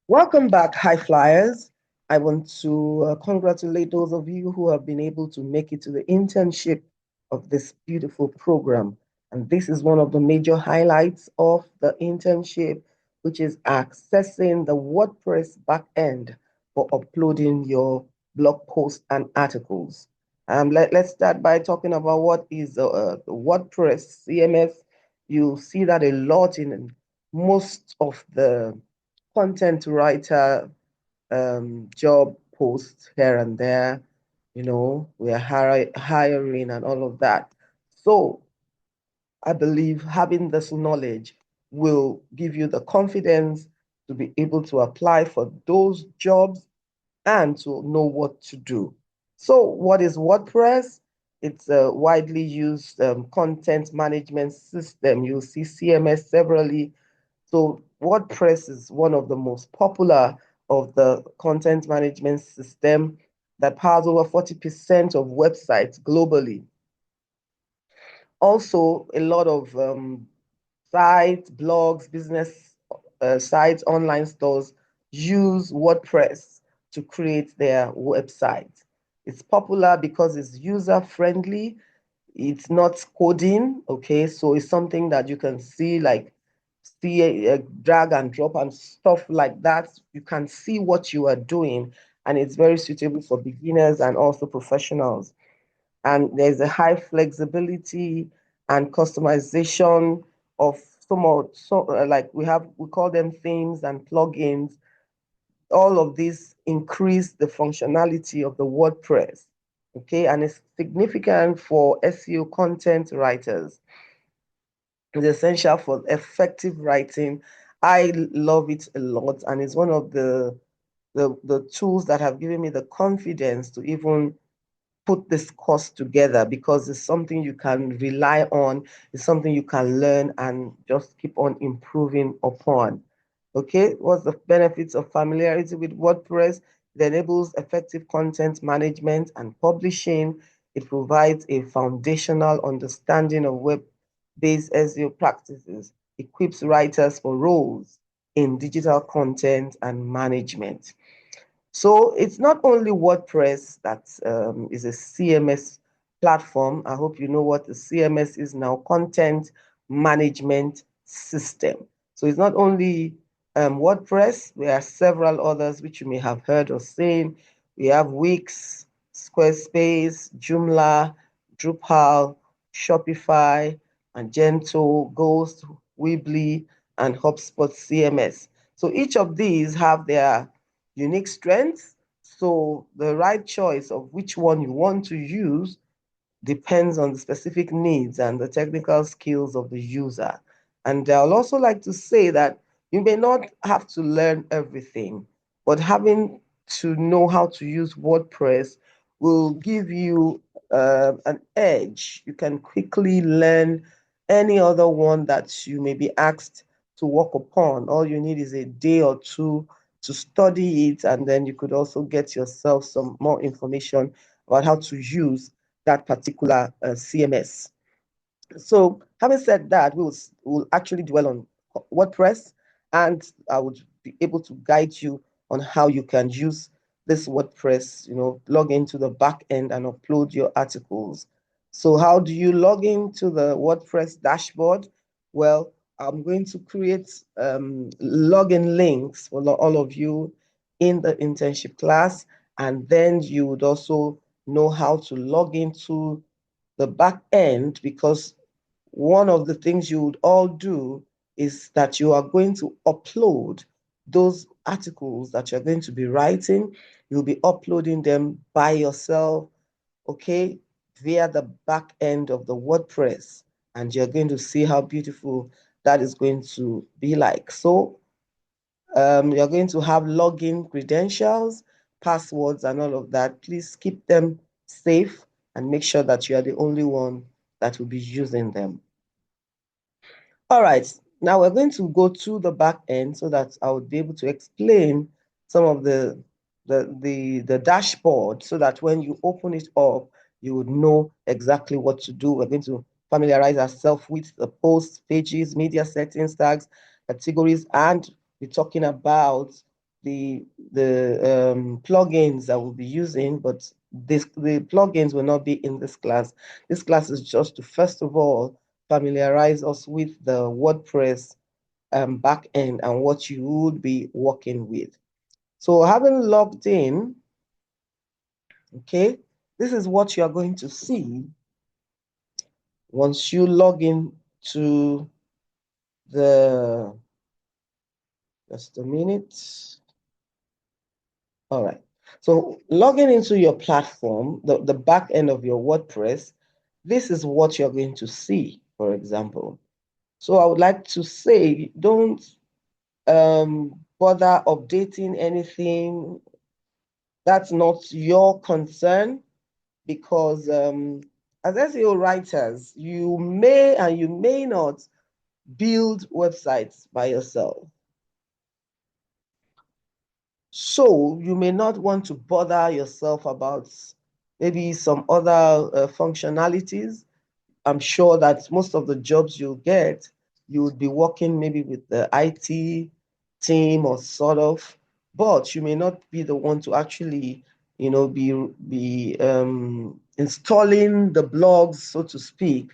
Welcome back, high flyers. I want to congratulate those of you who have been able to make it to the internship of this beautiful program. And this is one of the major highlights of the internship, which is accessing the WordPress backend for uploading your blog posts and articles. Let's start by talking about what is the WordPress CMS. You see that a lot in most of the content writer job posts here and there. We are hiring and all of that. So I believe having this knowledge will give you the confidence to be able to apply for those jobs and to know what to do. So what is WordPress? It's a widely used content management system. You'll see CMS severally. So WordPress is one of the most popular of the content management system that powers over 40% of websites globally. Also, a lot of sites, blogs, business sites, online stores use WordPress to create their website. It's popular because it's user friendly. It's not coding, okay? So it's something that you can see, like see a drag and drop and stuff like that. You can see what you are doing, and it's very suitable for beginners and also professionals. And there's a high flexibility and customization of like we call them themes and plugins. All of these increase the functionality of the WordPress. Okay, and it's significant for SEO content writers. It's essential for effective writing. I love it a lot, and it's one of the tools that have given me the confidence to even put this course together, because it's something you can rely on, it's something you can learn and just keep on improving upon. Okay, what's the benefits of familiarity with WordPress? It enables effective content management and publishing. It provides a foundational understanding of web-based SEO practices, equips writers for roles in digital content and management. So it's not only WordPress that is a CMS platform. I hope you know what the CMS is now, content management system. So it's not only WordPress, there are several others which you may have heard or seen. We have Wix, Squarespace, Joomla, Drupal, Shopify, Magento, Ghost, Weebly, and HubSpot CMS. So each of these have their unique strengths. So the right choice of which one you want to use depends on the specific needs and the technical skills of the user. And I'll also like to say that you may not have to learn everything, but having to know how to use WordPress will give you an edge. You can quickly learn any other one that you may be asked to work upon. All you need is a day or two to study it, and then you could also get yourself some more information about how to use that particular CMS. So having said that, we'll actually dwell on WordPress, and I would be able to guide you on how you can use this WordPress, log into the back end and upload your articles. So how do you log into the WordPress dashboard? Well, I'm going to create login links for all of you in the internship class, and then you would also know how to log into the back end, because one of the things you would all do is that you are going to upload those articles that you're going to be writing. You'll be uploading them by yourself, okay, via the back end of the WordPress. And you're going to see how beautiful that is going to be like. So you're going to have login credentials, passwords, and all of that. Please keep them safe and make sure that you are the only one that will be using them. All right, now we're going to go to the back end so that I would be able to explain some of the dashboard, so that when you open it up, you would know exactly what to do. We're going to familiarize ourselves with the posts, pages, media settings, tags, categories, and we're talking about the plugins that we'll be using, but the plugins will not be in this class. This class is just to, first of all, familiarize us with the WordPress backend and what you would be working with. So having logged in, okay, this is what you are going to see once you log in to the, just a minute. All right. So logging into your platform, the back end of your WordPress, this is what you're going to see, for example. So I would like to say, don't bother updating anything. That's not your concern, because as SEO writers, you may and you may not build websites by yourself. So you may not want to bother yourself about maybe some other functionalities. I'm sure that most of the jobs you get, you would be working maybe with the IT team or sort of, but you may not be the one to actually, be installing the blogs, so to speak,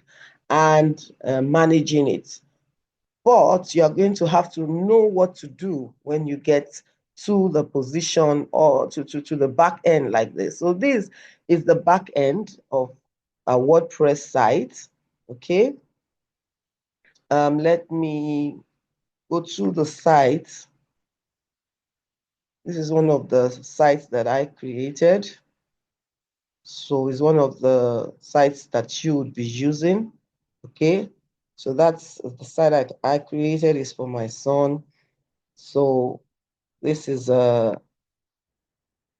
and managing it. But you are going to have to know what to do when you get to the position or to the back end like this. So this is the back end of a WordPress site. Okay. Let me go to the site. This is one of the sites that I created. So it's one of the sites that you would be using. Okay. So that's the site I created is for my son. So this is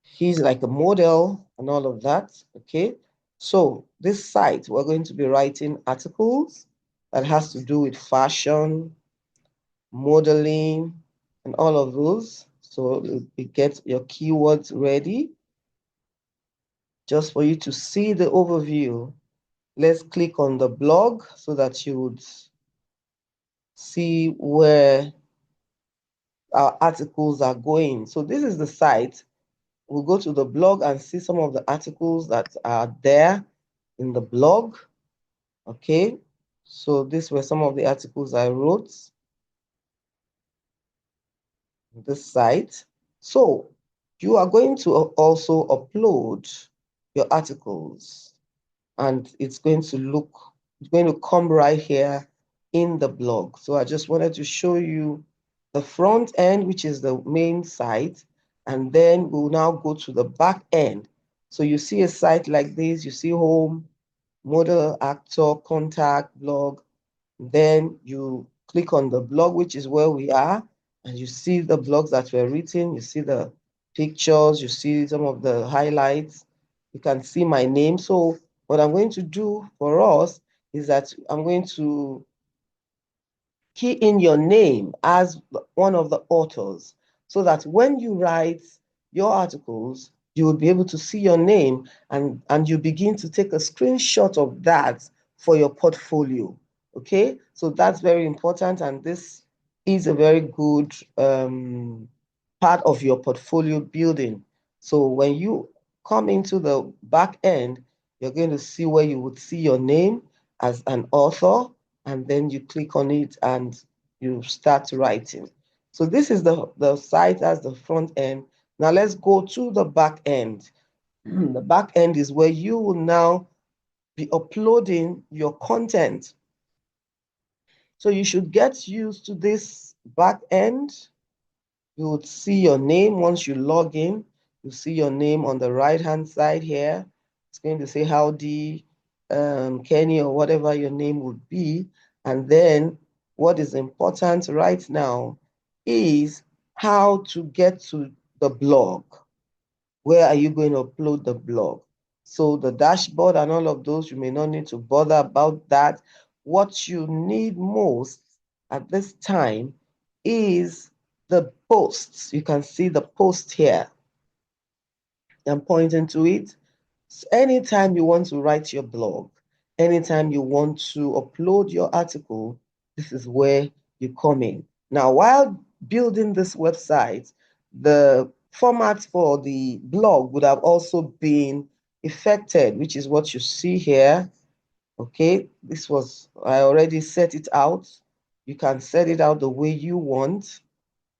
he's like a model and all of that. Okay. So this site, we're going to be writing articles that has to do with fashion, modeling, and all of those. So you get your keywords ready. Just for you to see the overview, let's click on the blog so that you would see where our articles are going. So this is the site. We'll go to the blog and see some of the articles that are there in the blog. Okay, so these were some of the articles I wrote on this site. So you are going to also upload your articles, and it's going to come right here in the blog. So I just wanted to show you the front end, which is the main site, and then we'll now go to the back end. So you see a site like this, you see home, model, actor, contact, blog. Then you click on the blog, which is where we are, and you see the blogs that were written, you see the pictures, you see some of the highlights, you can see my name. So what I'm going to do for us is that I'm going to key in your name as one of the authors, so that when you write your articles, you will be able to see your name, and you begin to take a screenshot of that for your portfolio. Okay, so that's very important, and this is a very good part of your portfolio building. So when you come into the back end, you're going to see where you would see your name as an author, and then you click on it and you start writing. So this is the site as the front end. Now let's go to the back end. The back end is where you will now be uploading your content. So you should get used to this back end. You would see your name once you log in. You see your name on the right-hand side here. It's going to say howdy, Kenny, or whatever your name would be. And then what is important right now is how to get to the blog. Where are you going to upload the blog? So the dashboard and all of those, you may not need to bother about that. What you need most at this time is the posts. You can see the post here. I'm pointing to it. So anytime you want to write your blog, anytime you want to upload your article, this is where you come in. Now, while building this website, the format for the blog would have also been affected, which is what you see here. Okay, this was, I already set it out. You can set it out the way you want,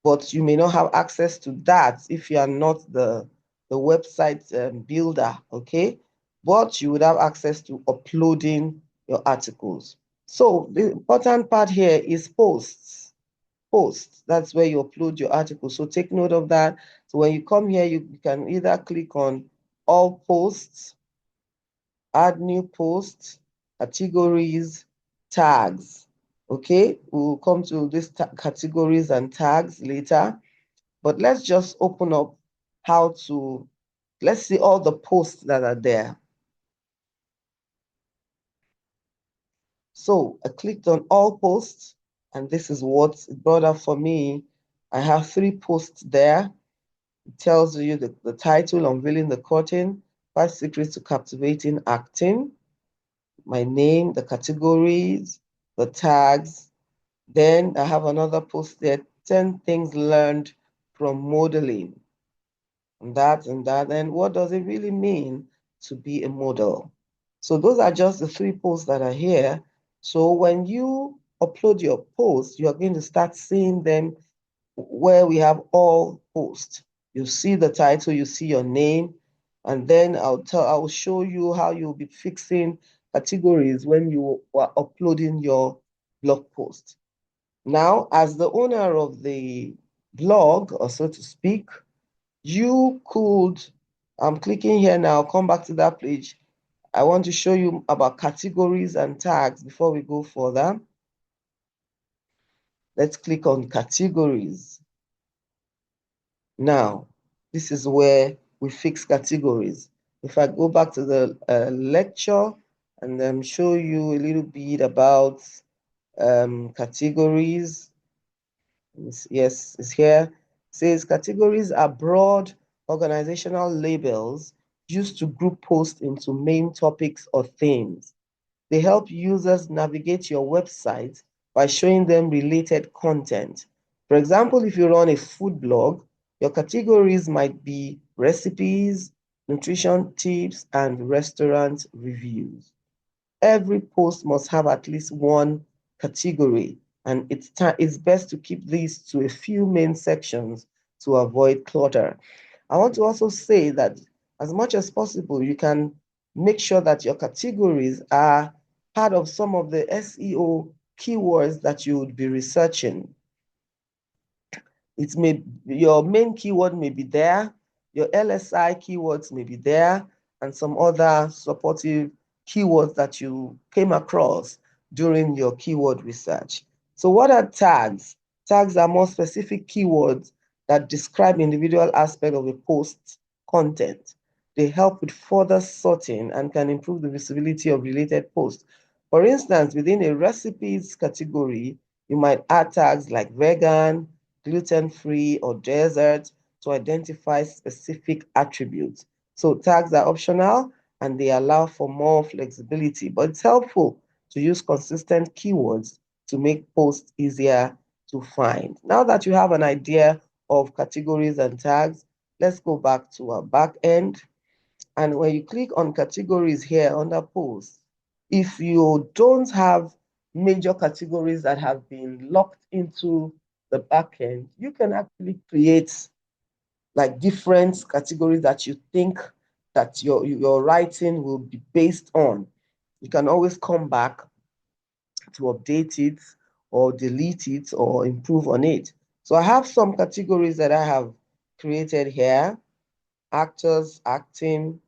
but you may not have access to that if you are not the website builder, okay? But you would have access to uploading your articles. So the important part here is posts. Posts, that's where you upload your articles. So take note of that. So when you come here, you can either click on all posts, add new posts, categories, tags. Okay, we'll come to these categories and tags later, but let's just open up how to, let's see all the posts that are there. So I clicked on all posts, and this is what it brought up for me. I have 3 posts there. It tells you the title, Unveiling the Curtain, 5 Secrets to Captivating Acting, my name, the categories, the tags. Then I have another post there, 10 things learned from modeling. And that and that. And what does it really mean to be a model? So those are just the 3 posts that are here. So when you upload your posts, you are going to start seeing them where we have all posts. You see the title, you see your name, and then I will show you how you'll be fixing categories when you are uploading your blog post. Now, as the owner of the blog, or so to speak, you could, I'm clicking here now, come back to that page. I want to show you about categories and tags before we go further. Let's click on categories. Now, this is where we fix categories. If I go back to the lecture and then show you a little bit about categories. Yes, it's here. It says categories are broad organizational labels used to group posts into main topics or themes. They help users navigate your website by showing them related content. For example, if you run a food blog, your categories might be recipes, nutrition tips, and restaurant reviews. Every post must have at least one category, and it's best to keep these to a few main sections to avoid clutter. I want to also say that as much as possible, you can make sure that your categories are part of some of the SEO keywords that you would be researching. Your main keyword may be there, your LSI keywords may be there, and some other supportive keywords that you came across during your keyword research. So what are tags? Tags are more specific keywords that describe individual aspect of a post's content. They help with further sorting and can improve the visibility of related posts. For instance, within a recipes category, you might add tags like vegan, gluten-free, or desert to identify specific attributes. So tags are optional and they allow for more flexibility, but it's helpful to use consistent keywords to make posts easier to find. Now that you have an idea of categories and tags, let's go back to our back end. And when you click on categories here under posts, if you don't have major categories that have been locked into the backend, you can actually create like different categories that you think that your writing will be based on. You can always come back to update it or delete it or improve on it. So I have some categories that I have created here: actors, acting,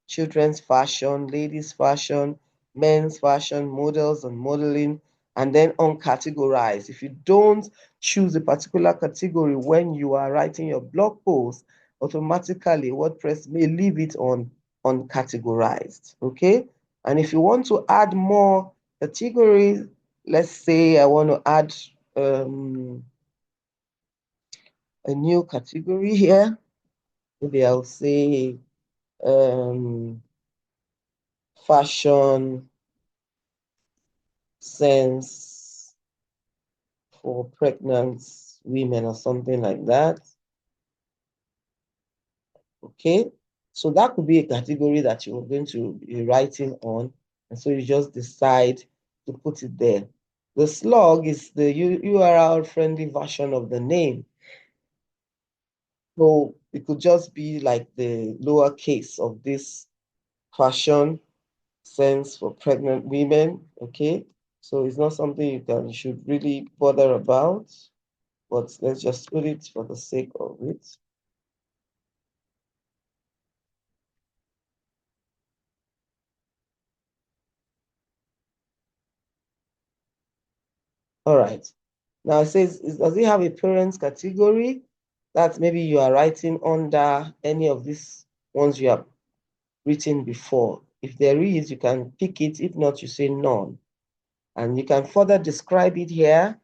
children's fashion, ladies' fashion, men's fashion, models and modeling, and then uncategorized. If you don't choose a particular category when you are writing your blog post, automatically WordPress may leave it on uncategorized, okay? And if you want to add more categories, let's say I want to add a new category here. Maybe I'll say fashion sense for pregnant women or something like that. Okay, so that could be a category that you're going to be writing on, and so you just decide to put it there. The slug is the URL friendly version of the name. So it could just be like the lowercase of this fashion sense for pregnant women. Okay, so it's not something you should really bother about, but let's just put it for the sake of it. All right. Now it says, does it have a parents category? That maybe you are writing under any of these ones you have written before. If there is, you can pick it. If not, you say none. And you can further describe it here.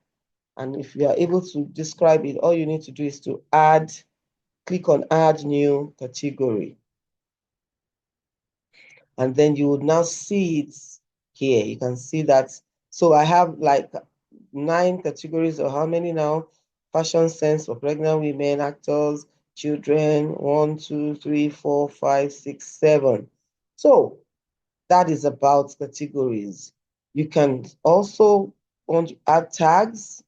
And if you are able to describe it, all you need to do is to click on add new category. And then you would now see it here. You can see that. So I have like 9 categories, or how many now? Fashion sense for pregnant women, actors, children, 1, 2, 3, 4, 5, 6, 7. So that is about categories. You can also want to add tags.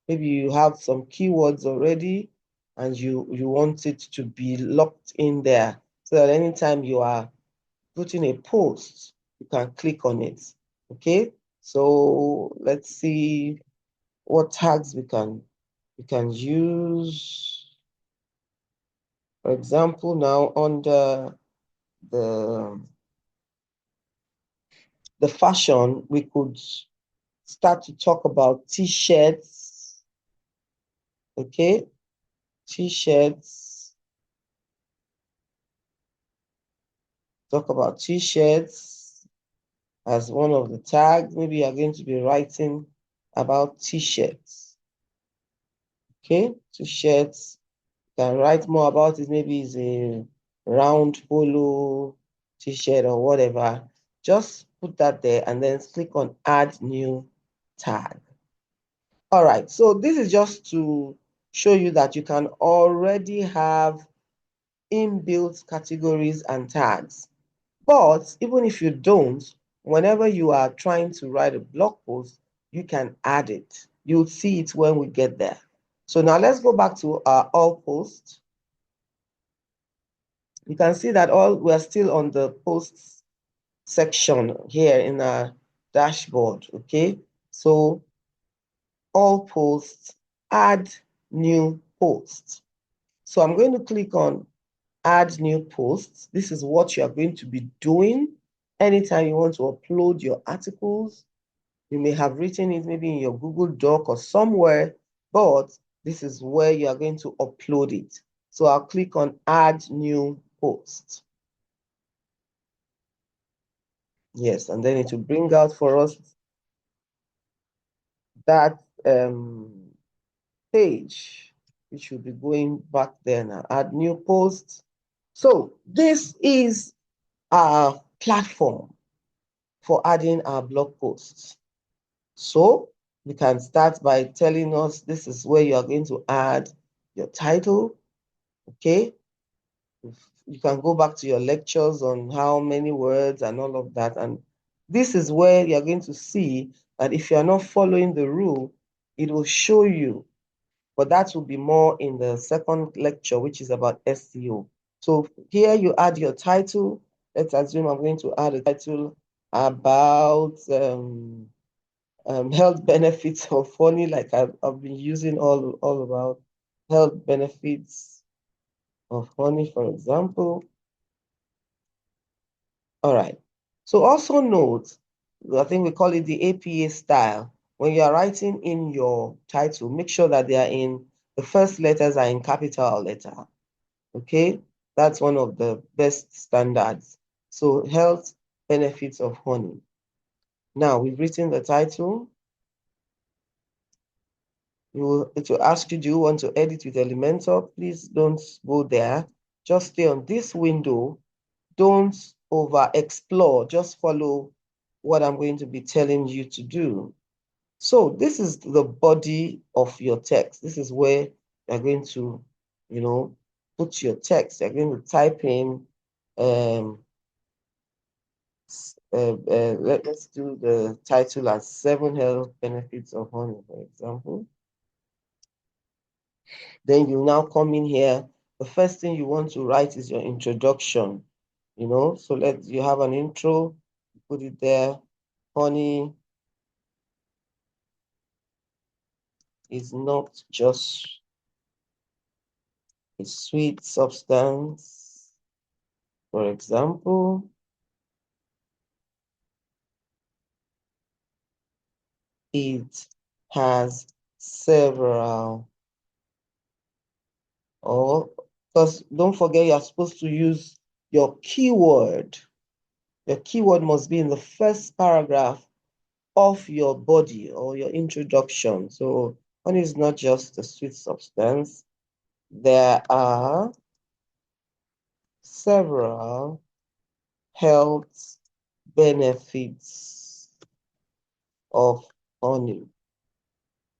Maybe you have some keywords already and you want it to be locked in there so that anytime you are putting a post, you can click on it. Okay, so let's see what tags we can use. For example, now under the the fashion, we could start to talk about t-shirts. Okay, t-shirts. Talk about t-shirts as one of the tags. Maybe you are going to be writing about t-shirts. Okay, t-shirts. Can write more about it. Maybe it's a round polo t-shirt or whatever. Just put that there and then click on add new tag. All right, so this is just to show you that you can already have inbuilt categories and tags. But even if you don't, whenever you are trying to write a blog post, you can add it. You'll see it when we get there. So now let's go back to our all posts. You can see that we're still on the posts section here in our dashboard. Okay, so all posts, add new posts. So I'm going to click on add new posts. This is what you are going to be doing anytime you want to upload your articles. You may have written it maybe in your Google Doc or somewhere, but this is where you are going to upload it. So I'll click on add new post. Yes, and then it will bring out for us that page, which will be going back there now, add new posts. So this is our platform for adding our blog posts. So we can start by telling us this is where you are going to add your title, okay? You can go back to your lectures on how many words and all of that. And this is where you're going to see that if you're not following the rule, it will show you. But that will be more in the second lecture, which is about SEO. So here you add your title. Let's assume I'm going to add a title about health benefits of honey, like I've been using all about health benefits of honey, for example. All right. So also note, I think we call it the APA style. When you are writing in your title, make sure that the first letters are in capital letter. Okay, that's one of the best standards. So health benefits of honey. Now we've written the title. It will ask you, do you want to edit with Elementor? Please don't go there. Just stay on this window. Don't over explore. Just follow what I'm going to be telling you to do. So this is the body of your text. This is where you're going to, you know, put your text. You're going to type in, let's do the title as 7 health benefits of honey, for example. Then you now come in here. The first thing you want to write is your introduction, So you have an intro, put it there. Honey is not just a sweet substance. For example, it has several, because don't forget you're supposed to use your keyword. Your keyword must be in the first paragraph of your body or your introduction. So honey is not just a sweet substance. There are several health benefits of honey.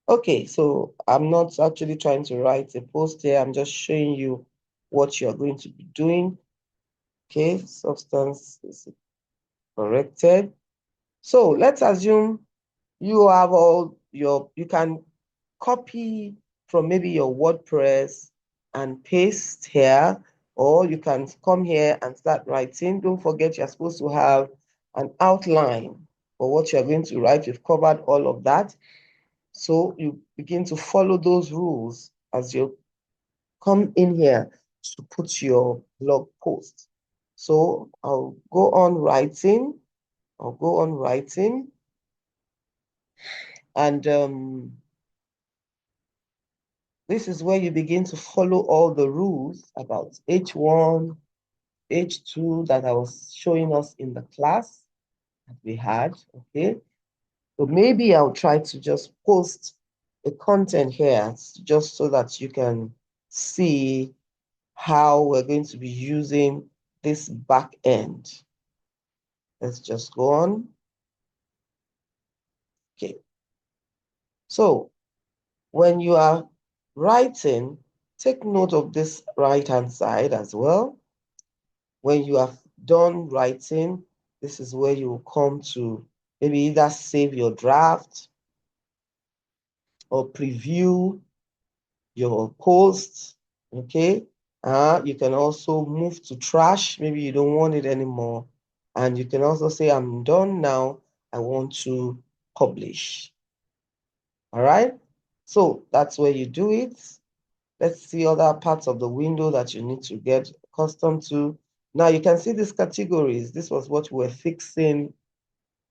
Okay, so I'm not actually trying to write a post here. I'm just showing you what you're going to be doing. Okay, substance is corrected. So let's assume you have you can copy from maybe your WordPress and paste here, or you can come here and start writing. Don't forget you're supposed to have an outline for what you're going to write. We've covered all of that. So you begin to follow those rules as you come in here to put your blog post. So I'll go on writing. And this is where you begin to follow all the rules about H1, H2 that I was showing us in the class that we had, okay? So maybe I'll try to just post the content here just so that you can see how we're going to be using this back end. Let's just go on. Okay. So when you are writing, take note of this right-hand side as well. When you have done writing, this is where you will come to maybe either save your draft or preview your post, okay? You can also move to trash. Maybe you don't want it anymore. And you can also say, I'm done now. I want to publish. All right? So that's where you do it. Let's see other parts of the window that you need to get accustomed to. Now you can see these categories. This was what we were fixing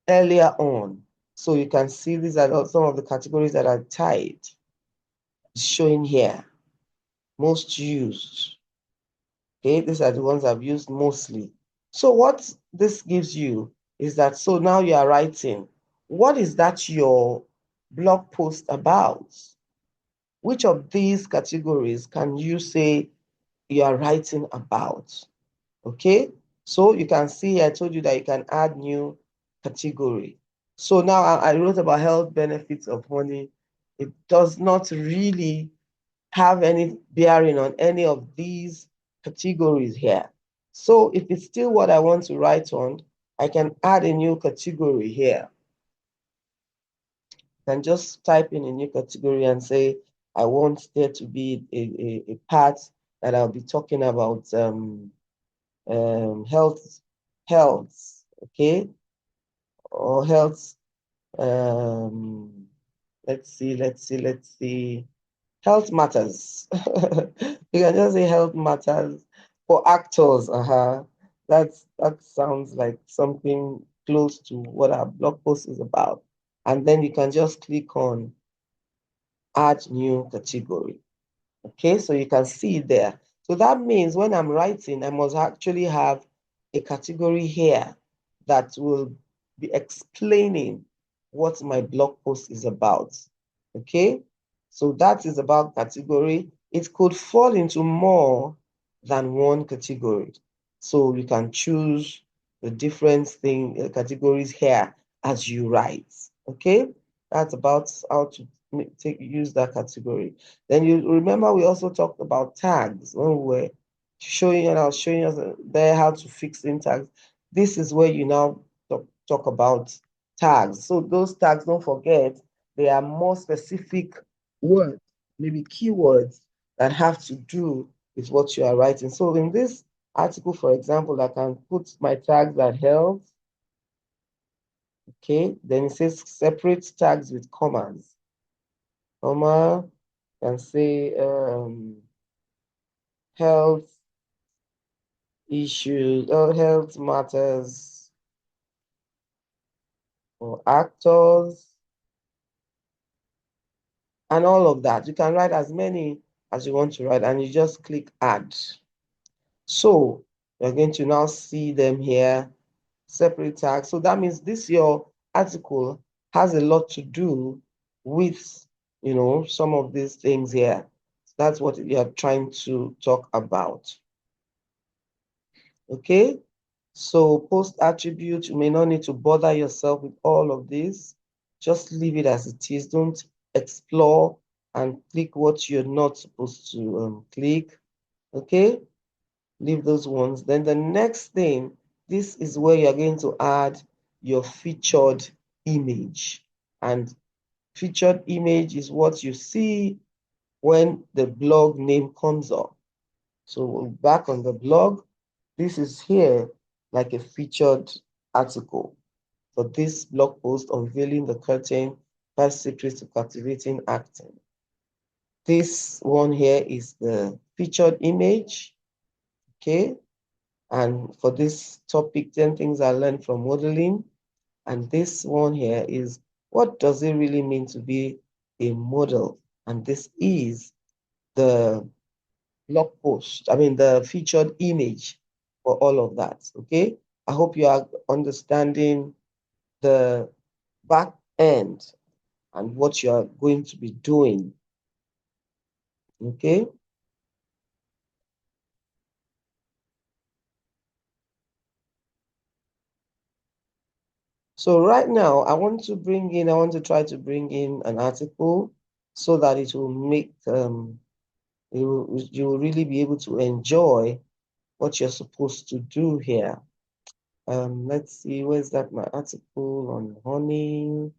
earlier on. So you can see these are some of the categories that are tied, showing here. Most used. Okay, these are the ones I've used mostly. So what this gives you is that, so now you are writing, what is that your blog post about? Which of these categories can you say you are writing about? Okay, so you can see I told you that you can add new category. So now I wrote about health benefits of honey. It does not really have any bearing on any of these categories here. So if it's still what I want to write on, I can add a new category here. I can just type in a new category and say, I want there to be a part that I'll be talking about health, okay, or health. Let's see. Health matters. You can just say health matters for actors. That sounds like something close to what our blog post is about. And then you can just click on add new category. Okay, so you can see it there. So that means when I'm writing, I must actually have a category here that will be explaining what my blog post is about. Okay, so that is about category. It could fall into more than one category. So you can choose the different categories here as you write. Okay, that's about how to use that category. Then you remember we also talked about tags when we were showing, and I was showing us there how to fix in tags. This is where you now talk about tags. So those tags, don't forget, they are more specific words, maybe keywords that have to do with what you are writing. So in this article, for example, I can put my tags at health. Okay, then it says separate tags with commas. Comma, can say health issues, health matters for actors, and all of that. You can write as many as you want to write, and you just click add. So you're going to now see them here, separate tags. So that means this your article has a lot to do with, some of these things here. That's what you're trying to talk about. Okay, so post attribute, you may not need to bother yourself with all of this. Just leave it as it is. Don't explore and click what you're not supposed to click. Okay, leave those ones. Then the next thing, this is where you're going to add your featured image. And featured image is what you see when the blog name comes up. So back on the blog, this is here like a featured article for this blog post unveiling the curtain, 5 secrets to captivating acting. This one here is the featured image, okay? And for this topic, 10 things I learned from modeling. And this one here is, what does it really mean to be a model? And this is the blog post, the featured image for all of that, okay? I hope you are understanding the back end and what you are going to be doing, okay? So right now, I want to try to bring in an article so that it will make, you will really be able to enjoy what you're supposed to do here. Let's see, where's that, my article on honey?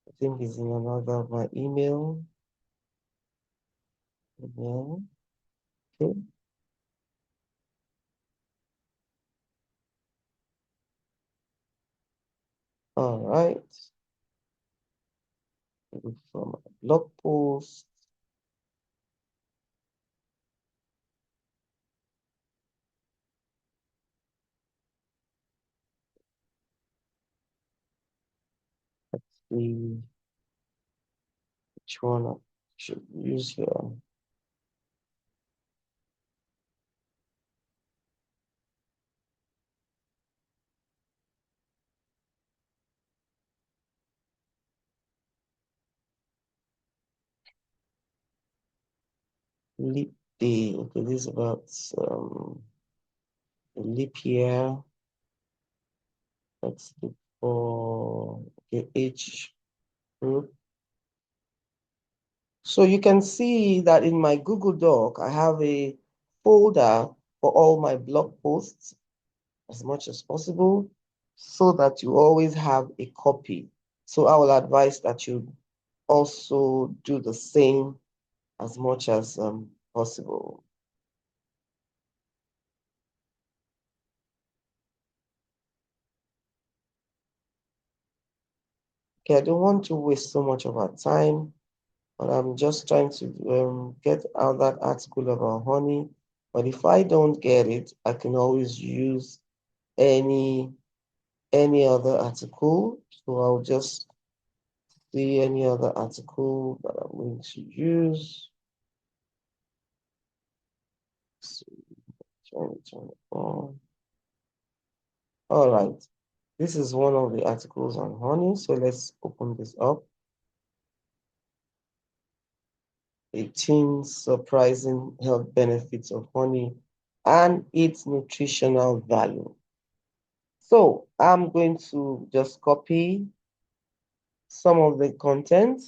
I think it's in another of my email. Yeah. Okay. All right. From a blog post. Let's see which one I should use here. Leap day. Okay, this is about the leap year. Let's look for the age group. So you can see that in my Google Doc, I have a folder for all my blog posts as much as possible so that you always have a copy. So I will advise that you also do the same as much as possible. Okay, I don't want to waste so much of our time, but I'm just trying to get out that article about honey. But if I don't get it, I can always use any other article. So I'll just see any other article that I'm going to use. So, turn it on. All right. This is one of the articles on honey. So let's open this up. 18 surprising health benefits of honey and its nutritional value. So I'm going to just copy some of the content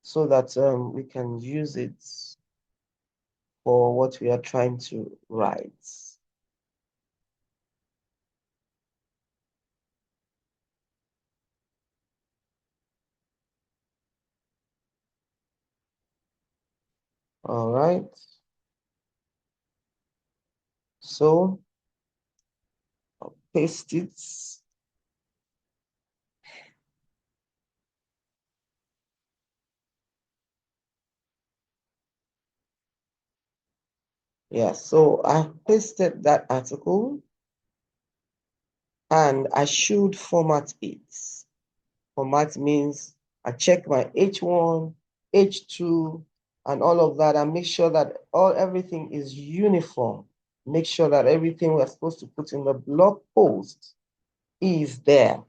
so that we can use it for what we are trying to write. All right. So I'll paste it. Yeah, so I pasted that article and I should format it. Format means I check my H1, H2, and all of that, and make sure that everything is uniform. Make sure that everything we're supposed to put in the blog post is there.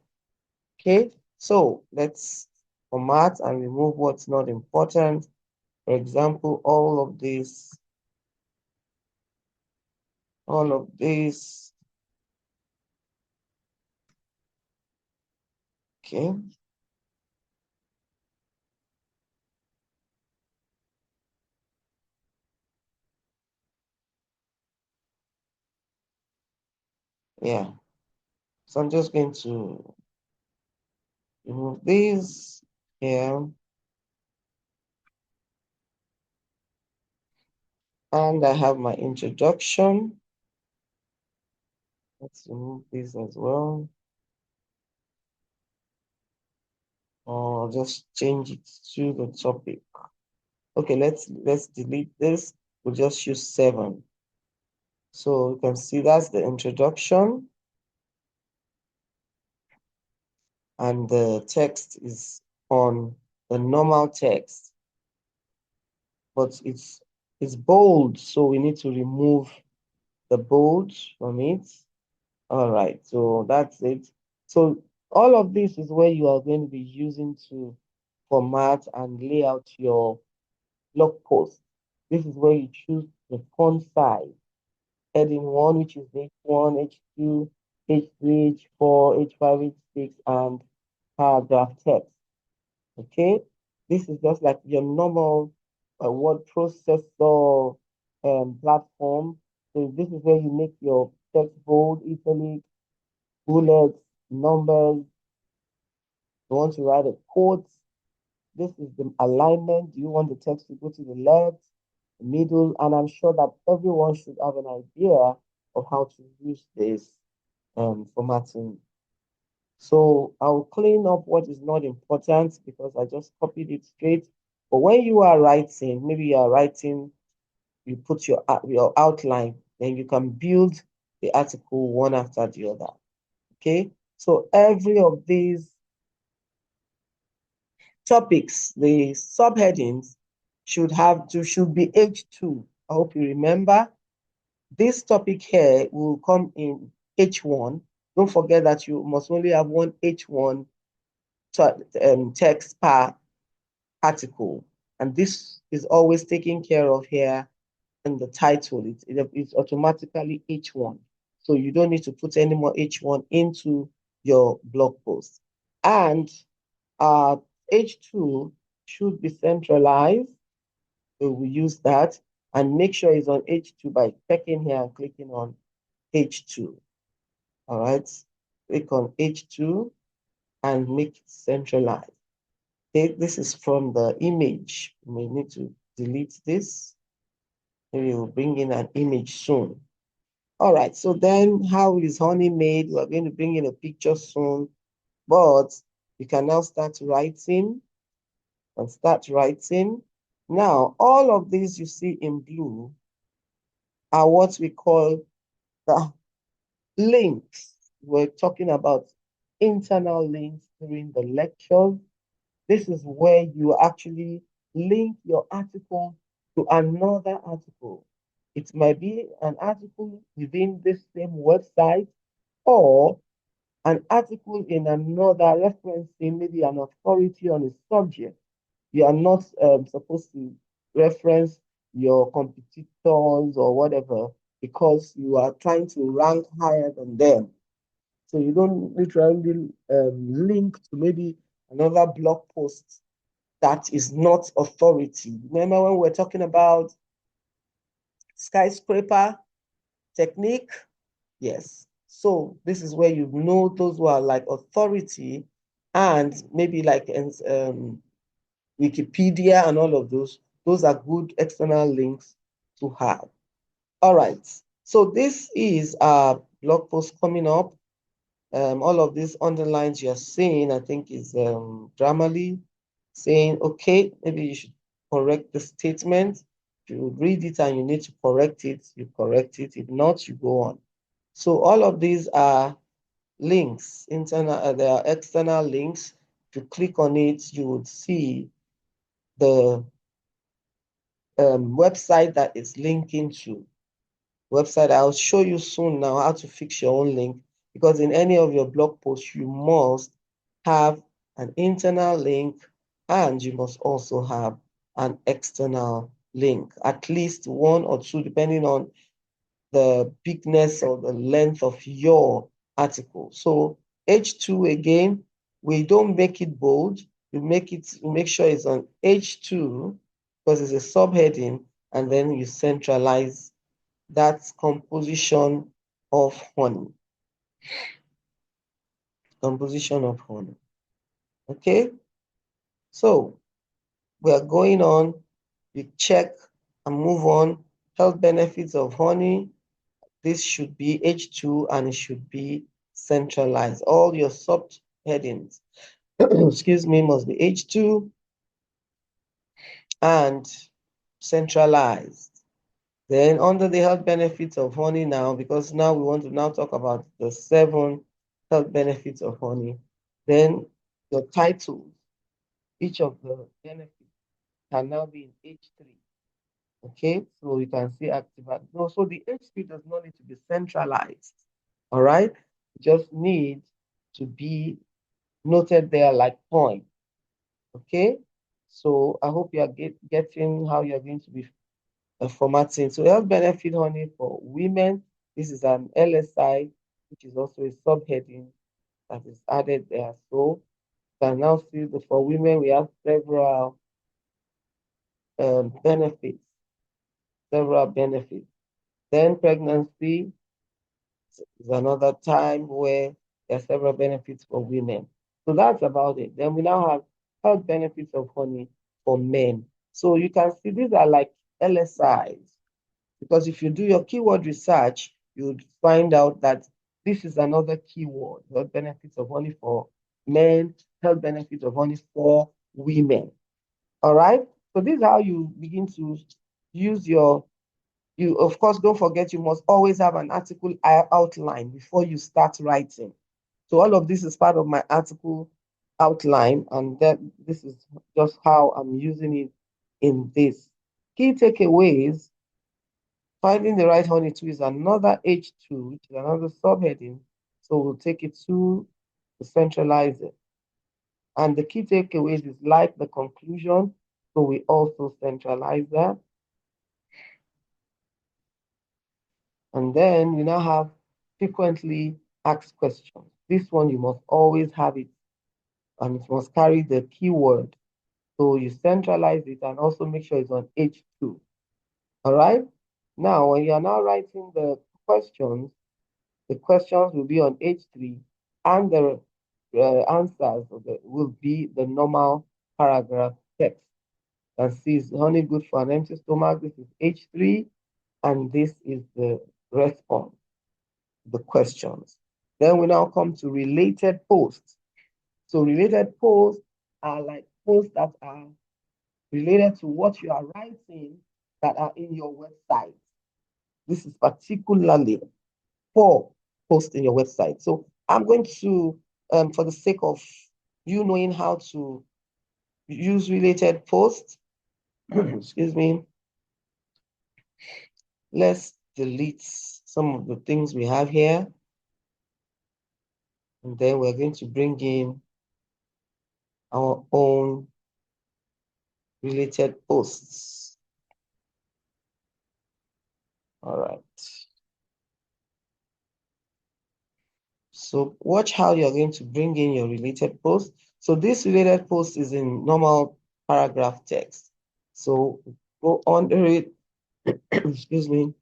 Okay, so let's format and remove what's not important. For example, all of this. Okay. Yeah, so I'm just going to remove this here, and I have my introduction. Let's remove this as well, or just change it to the topic. Okay, let's delete this. We'll just use 7. So you can see that's the introduction, and the text is on the normal text, but it's bold, so we need to remove the bold from it. All right, so that's it. So all of this is where you are going to be using to format and lay out your blog post. This is where you choose the font size. Heading 1, which is H1, H2, H3, H4, H5, H6, and paragraph text. Okay, this is just like your normal word processor platform. So this is where you make your text bold, italic, bullets, numbers. You want to write a quote. This is the alignment. Do you want the text to go to the left, the middle? And I'm sure that everyone should have an idea of how to use this formatting. So I'll clean up what is not important because I just copied it straight. But when you are writing, maybe you are writing, you put your outline, then you can build the article one after the other. Okay, so every of these topics, the subheadings should be H2. I hope you remember. This topic here will come in H1. Don't forget that you must only have one H1 text per article. And this is always taken care of here in the title. It's automatically H1. So you don't need to put any more H1 into your blog post. And H2 should be centralized. So we use that and make sure it's on H2 by checking here and clicking on H2. All right. Click on H2 and make it centralized. Okay, this is from the image. You may need to delete this. Maybe we'll bring in an image soon. All right, so then how is honey made? We're going to bring in a picture soon, but you can now start writing and start writing. Now, all of these you see in blue are what we call the links. We're talking about internal links during the lectures. This is where you actually link your article to another article. It might be an article within this same website or an article in another referencing maybe an authority on a subject. You are not supposed to reference your competitors or whatever because you are trying to rank higher than them. So you don't literally link to maybe another blog post that is not authority. Remember when we're talking about skyscraper technique? Yes. So this is where you know those who are like authority and maybe like Wikipedia and all of those. Those are good external links to have. All right. So this is a blog post coming up. All of these underlines you're seeing, I think, is Grammarly saying, okay, maybe you should correct the statement. If you read it and you need to correct it, you correct it. If not, you go on. So all of these are links, internal, they are external links. If you click on it, you would see the website that it's linking to. Website, I'll show you soon now how to fix your own link, because in any of your blog posts, you must have an internal link and you must also have an external link, at least one or two, depending on the bigness or the length of your article. So H2 again, we don't make it bold. You make sure it's on H2 because it's a subheading, and then you centralize that composition of honey. Composition of honey. Okay? So we are going on. You check and move on. Health benefits of honey. This should be H2 and it should be centralized. All your subheadings, excuse me, must be H2 and centralized. Then under the health benefits of honey now, because now we want to now talk about the 7 health benefits of honey. Then the titles, each of the benefits can now be in H3. Okay, so you can see active. No, so the H3 does not need to be centralized. All right, it just needs to be noted there like point. Okay, so I hope you are getting how you're going to be formatting. So health benefit honey for women. This is an LSI, which is also a subheading that is added there. So you can now see that for women, we have several benefits, several benefits. Then pregnancy is another time where there are several benefits for women. So that's about it. Then we now have health benefits of honey for men. So you can see these are like LSIs, because if you do your keyword research, you would find out that this is another keyword, health benefits of honey for men, health benefits of honey for women. All right. So this is how you begin to use you, of course, don't forget you must always have an article outline before you start writing. So all of this is part of my article outline, and then this is just how I'm using it in this. Key takeaways. Finding the right honey too is another H2, which is another subheading. So we'll take it to centralize it. And the key takeaways is like the conclusion. So we also centralize that. And then we now have frequently asked questions. This one, you must always have it, and it must carry the keyword. So you centralize it and also make sure it's on H2. All right. Now, when you are now writing the questions will be on H3, and the answers will be the normal paragraph text. That says honey good for an empty stomach. This is H3, and this is the response, the questions. Then we now come to related posts. So related posts are like posts that are related to what you are writing that are in your website. This is particularly for posts in your website. So I'm going to, for the sake of you knowing how to use related posts, excuse me, let's delete some of the things we have here. And then we're going to bring in our own related posts. All right. So watch how you're going to bring in your related post. So this related post is in normal paragraph text. So go under it, excuse me.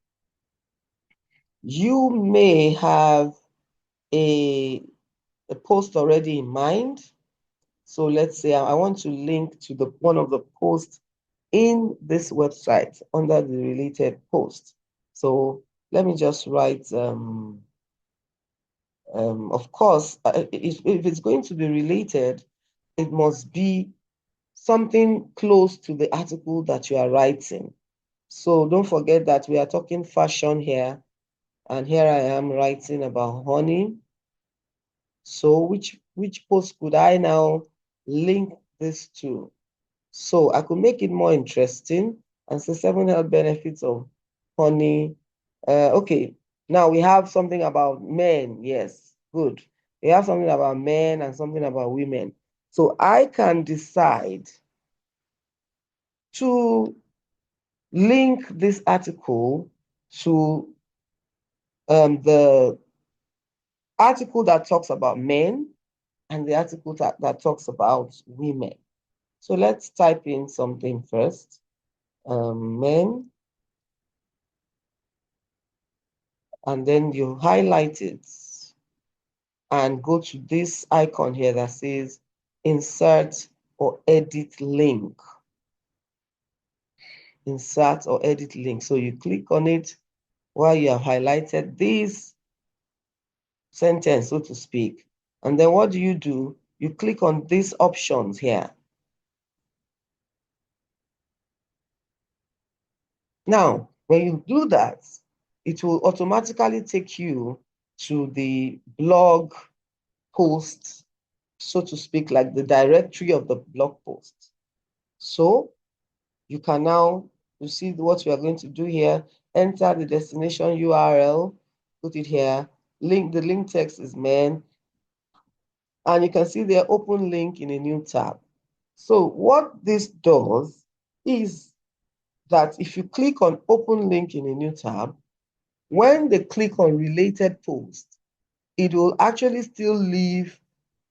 You may have a post already in mind. So let's say I want to link to the one of the posts in this website under the related post. So let me just write, of course, if it's going to be related, it must be something close to the article that you are writing. So don't forget that we are talking fashion here, and here I am writing about honey. So which post could I now link this to? So I could make it more interesting and say 7 health benefits of honey. Okay, now we have something about men. Yes, good. We have something about men and something about women. So I can decide to link this article to the article that talks about men and the article that talks about women. So let's type in something first. Men, and then you highlight it and go to this icon here that says insert or edit link. Insert or edit link. So you click on it while you have highlighted this sentence, so to speak. And then what do? You click on these options here. Now, when you do that, it will automatically take you to the blog post, so to speak, like the directory of the blog post. So you can now, you see what we are going to do here, enter the destination URL, put it here, the link text is men, and you can see the open link in a new tab. So what this does is that if you click on open link in a new tab, when they click on related post, it will actually still leave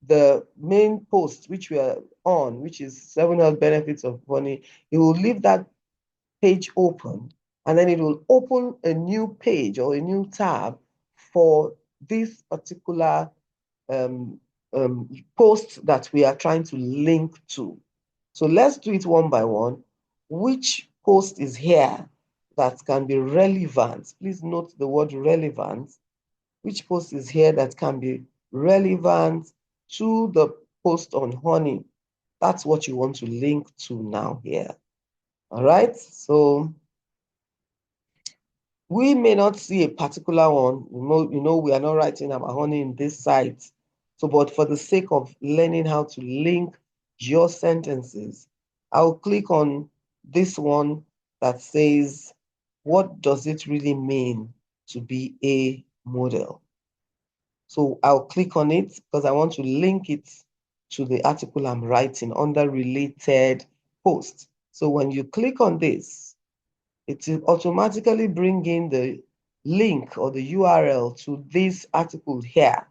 the main post which we are on, which is 7 health benefits of honey. It will leave that page open, and then it will open a new page or a new tab for this particular post that we are trying to link to. So let's do it one by one. Which post is here that can be relevant? Please note the word relevant. Which post is here that can be relevant to the post on honey? That's what you want to link to now here. All right, so we may not see a particular one. We are not writing about honey in this site. So, but for the sake of learning how to link your sentences, I'll click on this one that says, what does it really mean to be a model? So I'll click on it because I want to link it to the article I'm writing under related posts. So when you click on this, it will automatically bring in the link or the URL to this article here,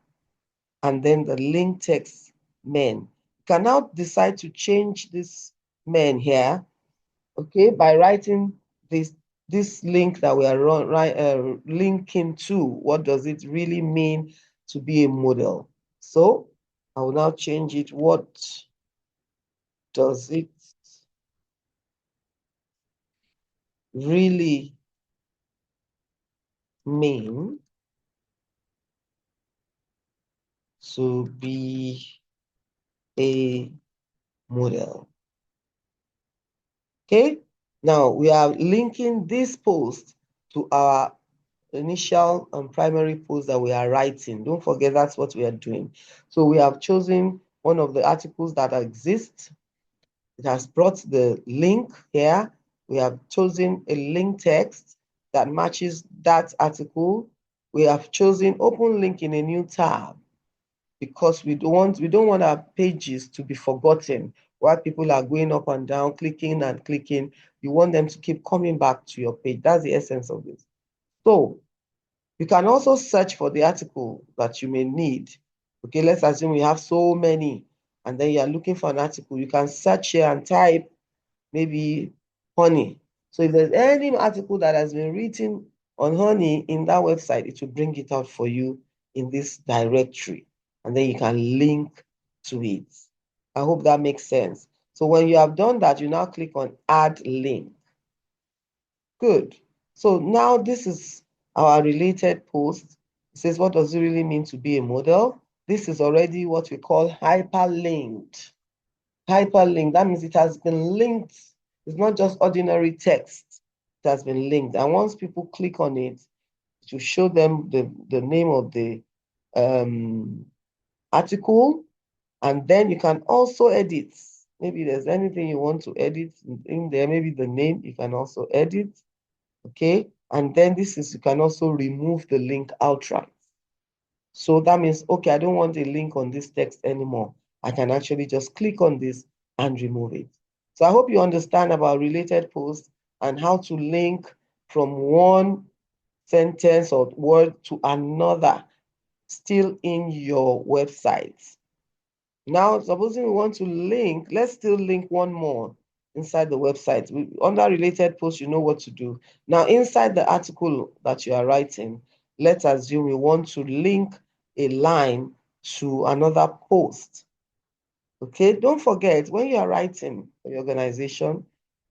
and then the link text men. You can now decide to change this men here, okay, by writing this link that we are linking to. What does it really mean to be a model? So I will now change it. What does it really mean to be a model? Okay, now we are linking this post to our initial and primary post that we are writing. Don't forget that's what we are doing. So we have chosen one of the articles that exist. It has brought the link here. We have chosen a link text that matches that article. We have chosen open link in a new tab because we don't want our pages to be forgotten while people are going up and down, clicking and clicking. You want them to keep coming back to your page. That's the essence of this. So you can also search for the article that you may need. Okay, let's assume we have so many and then you are looking for an article, you can search here and type maybe honey. So if there's any article that has been written on honey in that website, it will bring it out for you in this directory, and then you can link to it. I hope that makes sense. So when you have done that, you now click on add link. Good. So now this is our related post. It says, what does it really mean to be a model? This is already what we call hyperlinked. Hyperlinked, that means it has been linked. It's not just ordinary text. It has been linked. And once people click on it, to show them the name of the article, and then you can also edit. Maybe there's anything you want to edit in there, maybe the name, you can also edit. Okay, and then this is, you can also remove the link outright. So that means, okay, I don't want a link on this text anymore. I can actually just click on this and remove it. So I hope you understand about related posts and how to link from one sentence or word to another still in your website. Now, supposing we want to link, let's still link one more inside the website. Under related posts, you know what to do. Now, inside the article that you are writing, let's assume we want to link a line to another post. Okay, don't forget, when you are writing for your organization,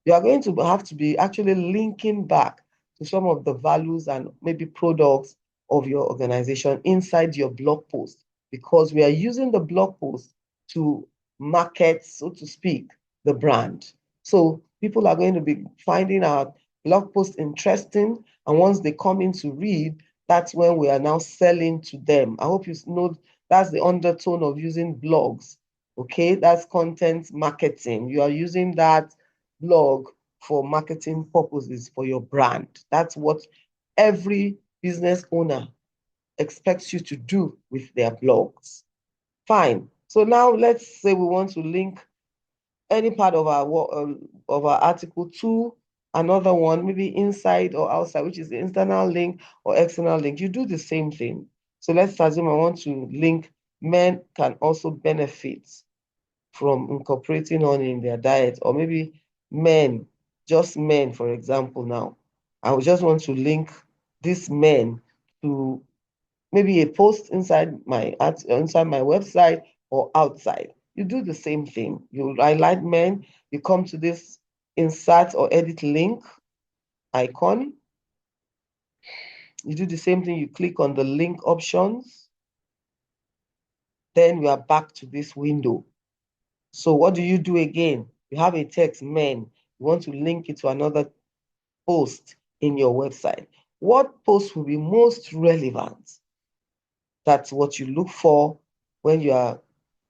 you are going to have to be actually linking back to some of the values and maybe products of your organization inside your blog post, because we are using the blog post to market, so to speak, the brand. So people are going to be finding our blog post interesting, and once they come in to read, that's when we are now selling to them. I hope you know that's the undertone of using blogs. Okay, that's content marketing. You are using that blog for marketing purposes for your brand. That's what every business owner expects you to do with their blogs. Fine. So now let's say we want to link any part of our article to another one, maybe inside or outside, which is the internal link or external link. You do the same thing. So let's assume I want to link men can also benefit from incorporating honey in their diet, or maybe men, just men, for example. Now, I would just want to link these men to maybe a post inside my website or outside. You do the same thing. You highlight men, you come to this insert or edit link icon. You do the same thing, you click on the link options. Then you are back to this window. So what do you do again? You have a text, men. You want to link it to another post in your website. What post will be most relevant? That's what you look for when you are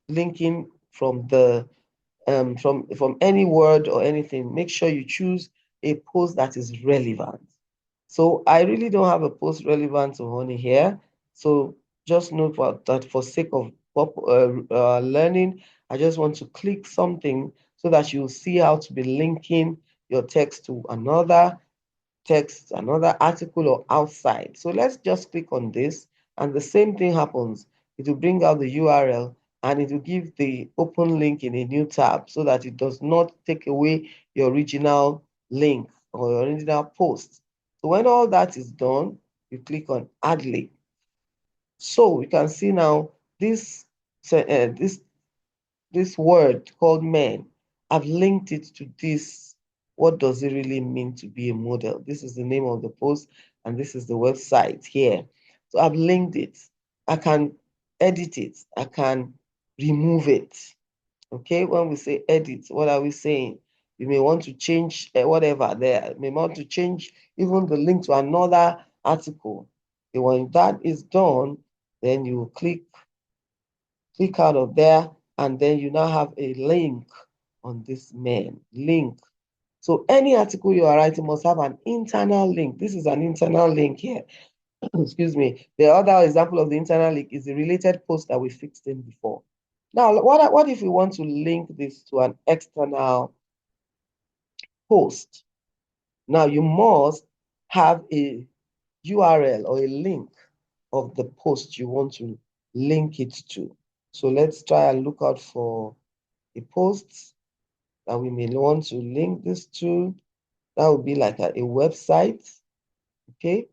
linking from the from any word or anything. Make sure you choose a post that is relevant. So I really don't have a post relevant to honey here. So just note that for sake of learning, I just want to click something so that you'll see how to be linking your text to another text, another article, or outside. So let's just click on this, and the same thing happens. It will bring out the URL, and it will give the open link in a new tab so that it does not take away your original link or your original post. So when all that is done, you click on add link. So we can see now this word called men. I've linked it to this. What does it really mean to be a model? This is the name of the post, and this is the website here. So I've linked it. I can edit it. I can remove it. Okay, when we say edit, what are we saying? You may want to change whatever there. You may want to change even the link to another article. And when that is done, then you click out of there, and then you now have a link on this main link. So any article you are writing must have an internal link. This is an internal link here. Excuse me. The other example of the internal link is the related post that we fixed in before. Now, what if we want to link this to an external post? Now, you must have a URL or a link of the post you want to link it to. So let's try and look out for a post that we may want to link this to. That would be like a website. Okay.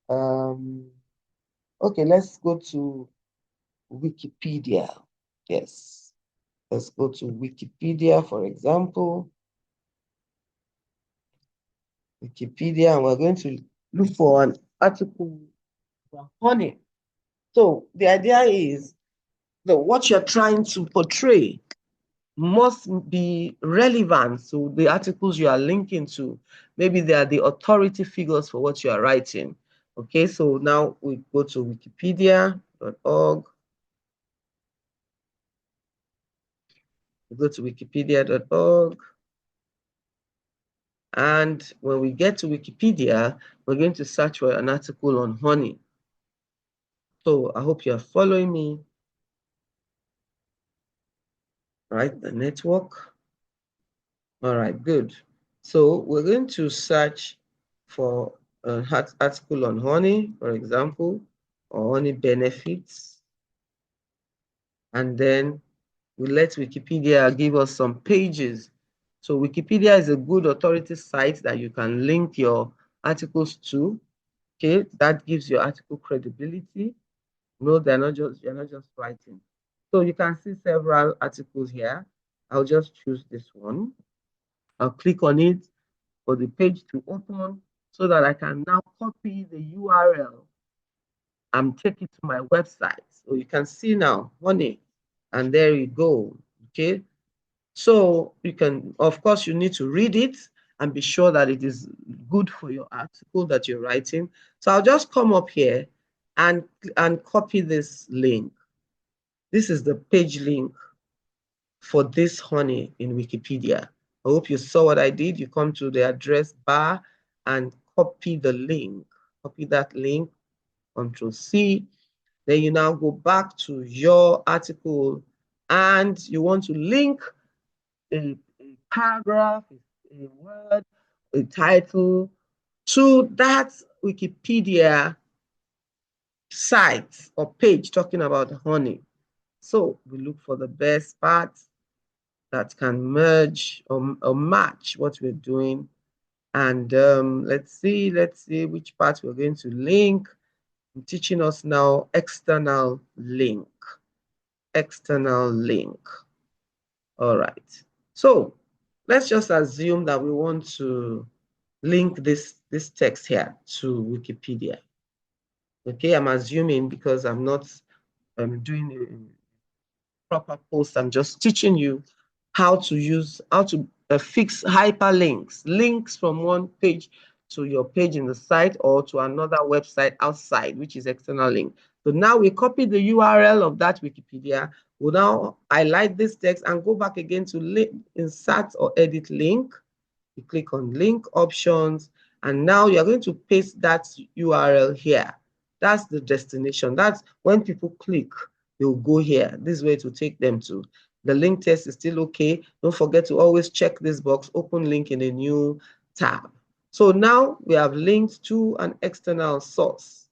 Okay, let's go to Wikipedia. Yes. Let's go to Wikipedia, for example. Wikipedia, and we're going to look for an article about honey. So the idea is that what you're trying to portray must be relevant to the articles you are linking to. Maybe they are the authority figures for what you are writing. Okay, so now we go to wikipedia.org. We go to wikipedia.org. And when we get to Wikipedia, we're going to search for an article on honey. So I hope you're following me. Right, the network. All right, good. So we're going to search for an article on honey, for example, or honey benefits. And then we let Wikipedia give us some pages. So Wikipedia is a good authority site that you can link your articles to. Okay, that gives your article credibility. No, you're not just writing. So you can see several articles here. I'll just choose this one. I'll click on it for the page to open so that I can now copy the URL and take it to my website. So you can see now, honey, and there you go. Okay. So you can, of course, you need to read it and be sure that it is good for your article that you're writing. So I'll just come up here and copy this link. This is the page link for this honey in Wikipedia. I hope you saw what I did. You come to the address bar and copy the link. Copy that link, Control C. Then you now go back to your article and you want to link a paragraph, a word, a title to that Wikipedia site or page talking about honey. So we look for the best part that can merge or match what we're doing. And let's see which part we're going to link. I'm teaching us now external link. External link. All right. So let's just assume that we want to link this text here to Wikipedia. Okay, I'm assuming because I'm not doing proper post. I'm just teaching you how to fix hyperlinks, links from one page to your page in the site or to another website outside, which is external link. So now we copy the URL of that Wikipedia. We'll now highlight this text and go back again to insert or edit link. You click on link options, and now you're going to paste that URL here. That's the destination. That's when people click, they'll go here. This way to take them to. The link test is still okay. Don't forget to always check this box, open link in a new tab. So now we have linked to an external source.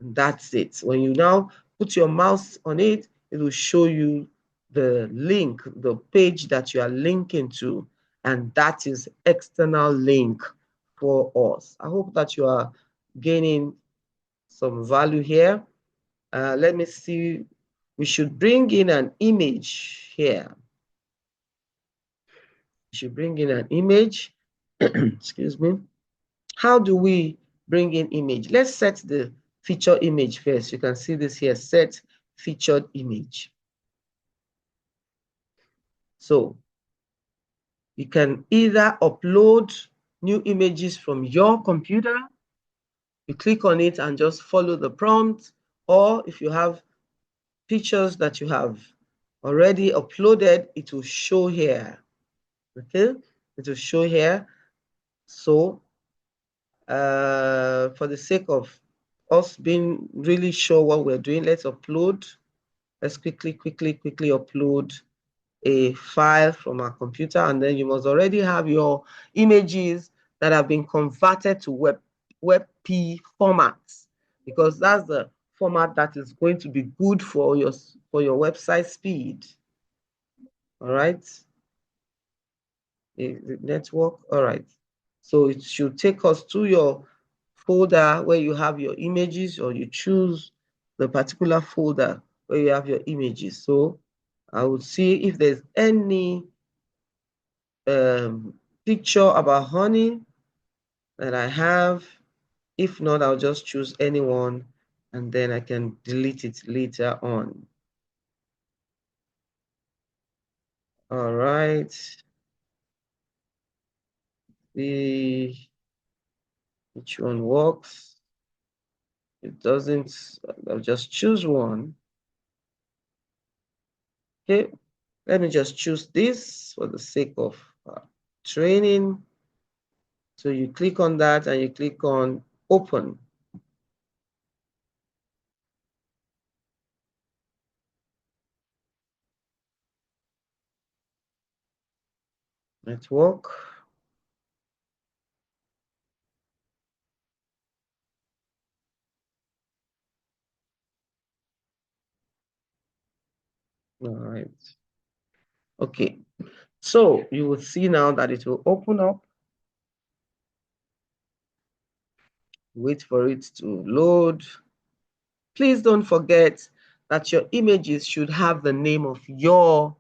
And that's it. When you now put your mouse on it, it will show you the link, the page that you are linking to, and that is external link for us. I hope that you are gaining some value here. Let me see. We should bring in an image here. We should bring in an image. Excuse me. How do we bring in image? Let's set the feature image first. You can see this here, set featured image. So you can either upload new images from your computer. You click on it and just follow the prompt, or if you have pictures that you have already uploaded, it will show here. Okay, it will show here. So for the sake of us being really sure what we're doing, let's upload. Let's quickly upload a file from our computer, and then you must already have your images that have been converted to WebP formats, because that's the format that is going to be good for your website speed. All right. The network. All right. So it should take us to your folder where you have your images, or you choose the particular folder where you have your images. So I would see if there's any picture about honey that I have. If not, I'll just choose anyone and then I can delete it later on. All right. See which one works. It doesn't, I'll just choose one. Okay, let me just choose this for the sake of training. So you click on that and you click on open. Network. All right. Okay. So you will see now that it will open up. Wait for it to load. Please don't forget that your images should have the name of your,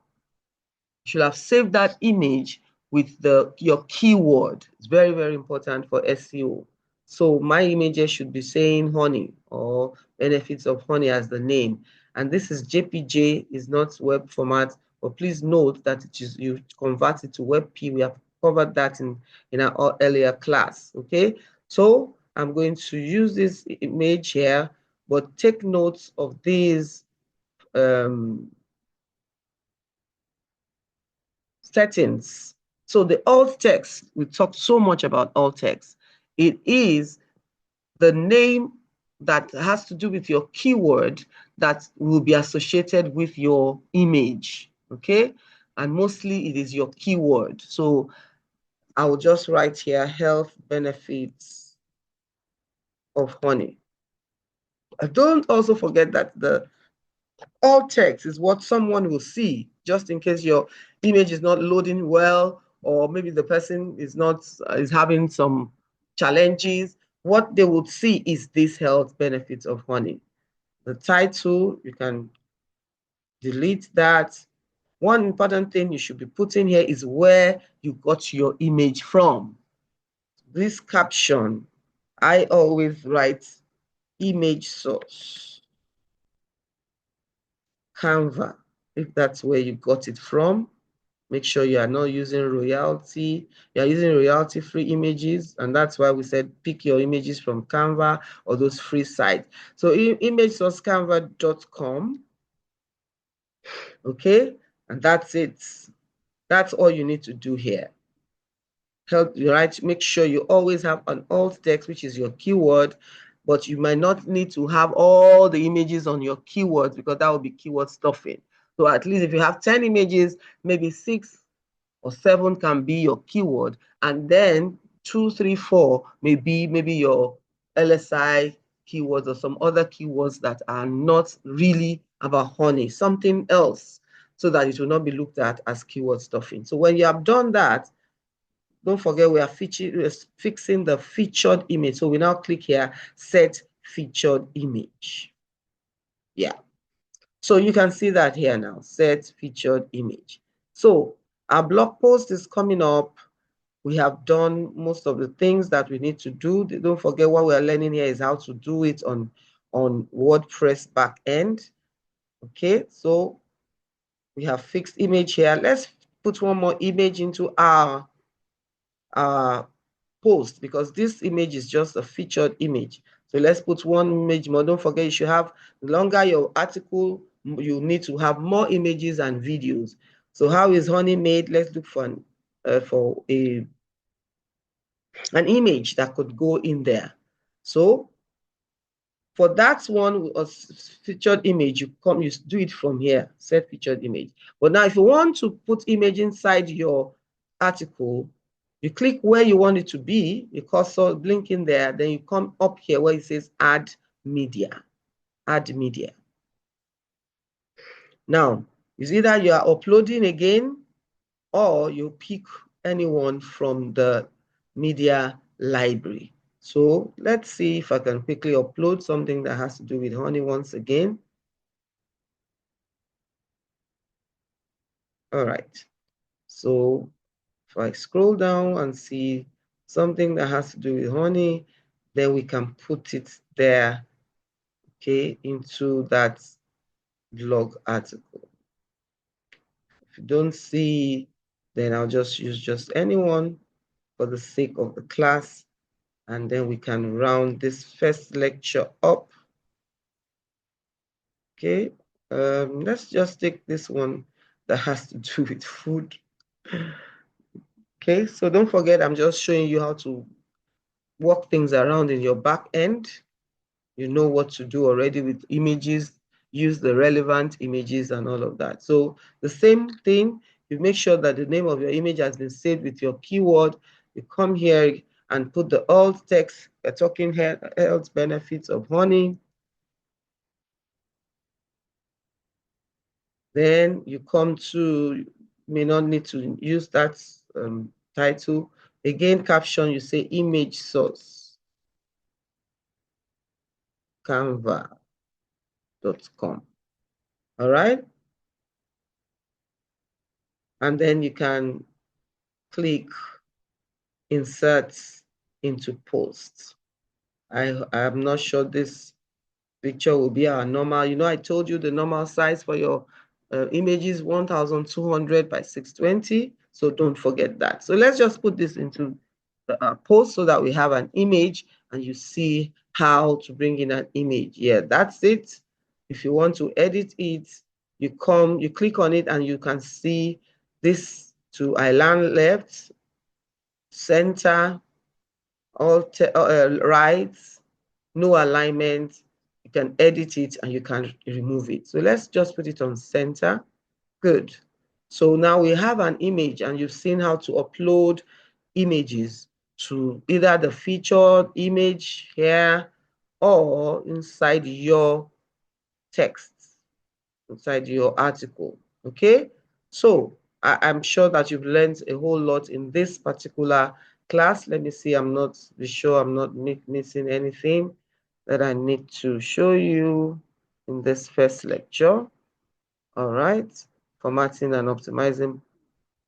you should have saved that image with your keyword. It's very, very important for SEO. So my images should be saying honey or benefits of honey as the name. And this is JPG, is not web format, but please note that it is, you convert it to WebP. We have covered that in our earlier class. Okay, so I'm going to use this image here, but take notes of these settings. So the alt text, we talked so much about alt text. It is the name that has to do with your keyword that will be associated with your image, okay? And mostly it is your keyword. So I will just write here, health benefits of honey. Don't also forget that the alt text is what someone will see, just in case your image is not loading well, or maybe the person is not is having some challenges. What they would see is this health benefits of honey. The title, you can delete that. One important thing you should be putting here is where you got your image from. This caption, I always write image source, Canva, if that's where you got it from. Make sure you are not using royalty. You are using royalty-free images, and that's why we said pick your images from Canva or those free sites. So imagesourcecanva.com, okay? And that's it. That's all you need to do here. Help you write, make sure you always have an alt text, which is your keyword, but you might not need to have all the images on your keywords because that will be keyword stuffing. So at least if you have 10 images, maybe 6 or 7 can be your keyword, and then 2, 3, 4 maybe your LSI keywords or some other keywords that are not really about honey, something else, so that it will not be looked at as keyword stuffing. So when you have done that, don't forget we're fixing the featured image. So we now click here, set featured image. Yeah. So you can see that here now, set featured image. So our blog post is coming up. We have done most of the things that we need to do. Don't forget what we're learning here is how to do it on WordPress backend. Okay, so we have fixed image here. Let's put one more image into our post, because this image is just a featured image. So let's put one image more. Don't forget, you should have, the longer your article, you need to have more images and videos. So how is honey made? Let's look for an image that could go in there. So for that one, a featured image, you do it from here, set featured image. But now if you want to put image inside your article, you click where you want it to be, your cursor blink in there, then you come up here where it says add media. add media. Now, it's either you are uploading again or you pick anyone from the media library. So let's see if I can quickly upload something that has to do with honey once again. All right. So if I scroll down and see something that has to do with honey, then we can put it there, okay, into that blog article. If you don't see, then I'll just use just anyone for the sake of the class, and then we can round this first lecture up. Okay, let's just take this one that has to do with food. Okay, so don't forget, I'm just showing you how to work things around in your back end. You know what to do already with images, use the relevant images and all of that. So the same thing, you make sure that the name of your image has been saved with your keyword. You come here and put the alt text, we're talking health benefits of honey. Then you come to, you may not need to use that title. Again, caption, you say image source, canva.com. All right. And then you can click insert into post. I'm not sure this picture will be our normal. You know, I told you the normal size for your images 1200 by 620. So don't forget that. So let's just put this into the post so that we have an image and you see how to bring in an image. Yeah, that's it. If you want to edit it, you click on it and you can see this to island left, center, right, no alignment. You can edit it and you can remove it. So let's just put it on center. Good. So now we have an image and you've seen how to upload images to either the featured image here or inside your text, inside your article. Okay. So I'm sure that you've learned a whole lot in this particular class. Let me see, be sure I'm not missing anything that I need to show you in this first lecture. All right, formatting and optimizing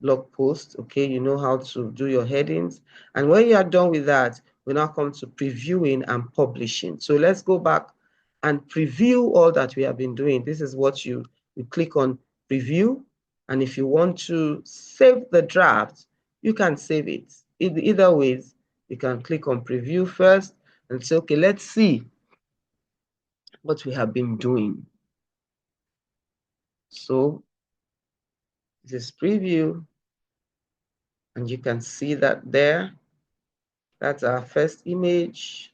blog post. Okay, you know how to do your headings. And when you are done with that, we now come to previewing and publishing. So let's go back and preview all that we have been doing. This is what you click on preview. And if you want to save the draft, you can save it. Either ways, you can click on preview first and say, okay, let's see what we have been doing. So this preview, and you can see that there. That's our first image.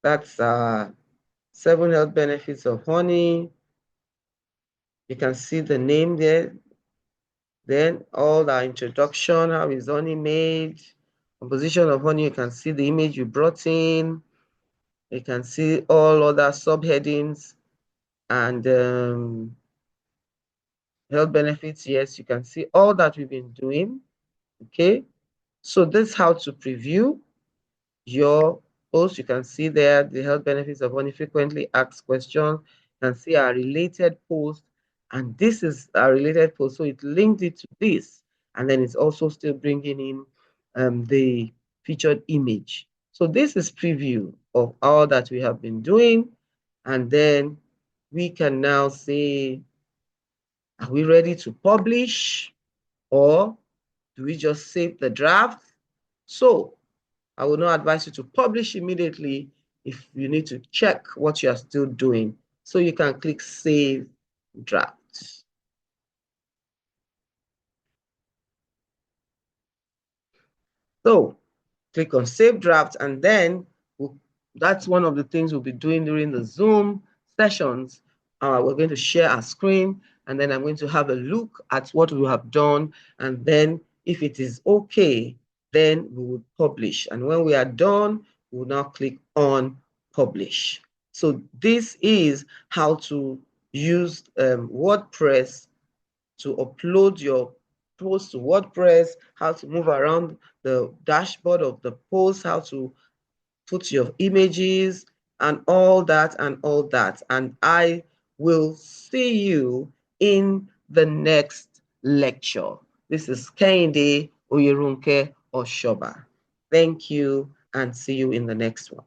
That's 7 health benefits of honey. You can see the name there. Then all the introduction, how is honey made, composition of honey. You can see the image you brought in. You can see all other subheadings and health benefits. Yes, you can see all that we've been doing. Okay, so this is how to preview your post. You can see there the health benefits of honey, frequently asked questions. You can see our related post, and this is our related post. So it linked it to this, and then it's also still bringing in the featured image. So this is preview of all that we have been doing, and then we can now say, are we ready to publish, or do we just save the draft? So I would not advise you to publish immediately if you need to check what you are still doing. So you can click Save Draft. So click on Save Draft, and then that's one of the things we'll be doing during the Zoom sessions. We're going to share our screen, and then I'm going to have a look at what we have done, and then if it is okay, then we will publish. And when we are done, we'll now click on Publish. So this is how to use WordPress to upload your post to WordPress, how to move around the dashboard of the post, how to put your images and all that and all that. And I will see you in the next lecture. This is Kehinde Oyerunke Oshoba. Thank you and see you in the next one.